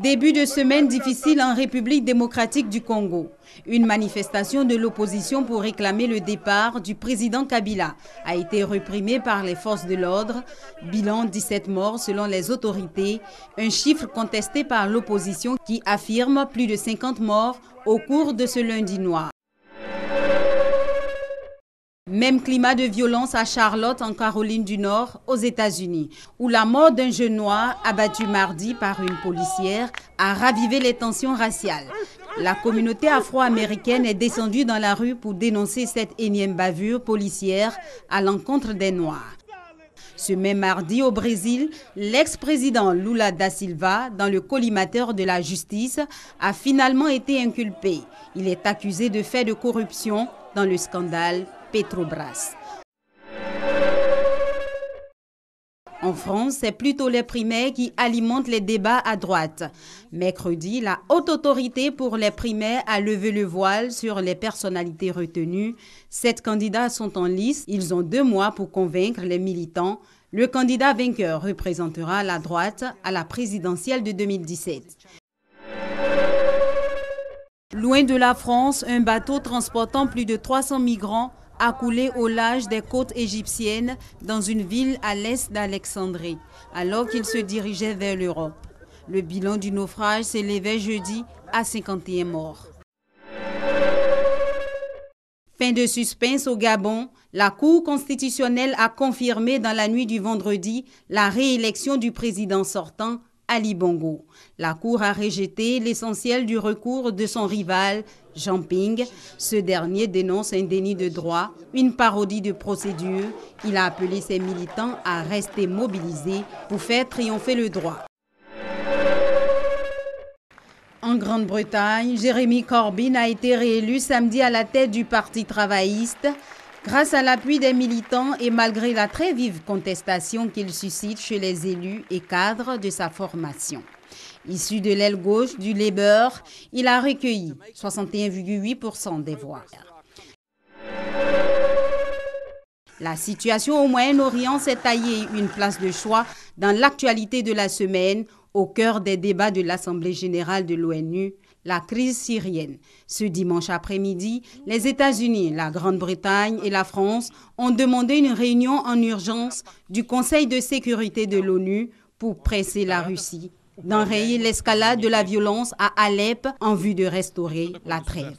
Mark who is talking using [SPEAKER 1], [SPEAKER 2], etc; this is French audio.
[SPEAKER 1] Début de semaine difficile en République démocratique du Congo. Une manifestation de l'opposition pour réclamer le départ du président Kabila a été réprimée par les forces de l'ordre. Bilan 17 morts selon les autorités, un chiffre contesté par l'opposition qui affirme plus de 50 morts au cours de ce lundi noir. Même climat de violence à Charlotte, en Caroline du Nord, aux États-Unis, où la mort d'un jeune noir abattu mardi par une policière a ravivé les tensions raciales. La communauté afro-américaine est descendue dans la rue pour dénoncer cette énième bavure policière à l'encontre des Noirs. Ce même mardi, au Brésil, l'ex-président Lula da Silva, dans le collimateur de la justice, a finalement été inculpé. Il est accusé de faits de corruption dans le scandale Petrobras. En France, c'est plutôt les primaires qui alimentent les débats à droite. Mercredi, la haute autorité pour les primaires a levé le voile sur les personnalités retenues. 7 candidats sont en lice. Ils ont 2 mois pour convaincre les militants. Le candidat vainqueur représentera la droite à la présidentielle de 2017. Loin de la France, un bateau transportant plus de 300 migrants a coulé au large des côtes égyptiennes dans une ville à l'est d'Alexandrie, alors qu'il se dirigeait vers l'Europe. Le bilan du naufrage s'élevait jeudi à 51 morts. Fin de suspense au Gabon, la Cour constitutionnelle a confirmé dans la nuit du vendredi la réélection du président sortant, Ali Bongo. La Cour a rejeté l'essentiel du recours de son rival, Jean Ping. Ce dernier dénonce un déni de droit, une parodie de procédure. Il a appelé ses militants à rester mobilisés pour faire triompher le droit. En Grande-Bretagne, Jeremy Corbyn a été réélu samedi à la tête du Parti travailliste. Grâce à l'appui des militants et malgré la très vive contestation qu'il suscite chez les élus et cadres de sa formation. Issu de l'aile gauche du Labour, il a recueilli 61,8% des voix. La situation au Moyen-Orient s'est taillée une place de choix dans l'actualité de la semaine, au cœur des débats de l'Assemblée générale de l'ONU, la crise syrienne. Ce dimanche après-midi, les États-Unis, la Grande-Bretagne et la France ont demandé une réunion en urgence du Conseil de sécurité de l'ONU pour presser la Russie d'enrayer l'escalade de la violence à Alep en vue de restaurer la trêve.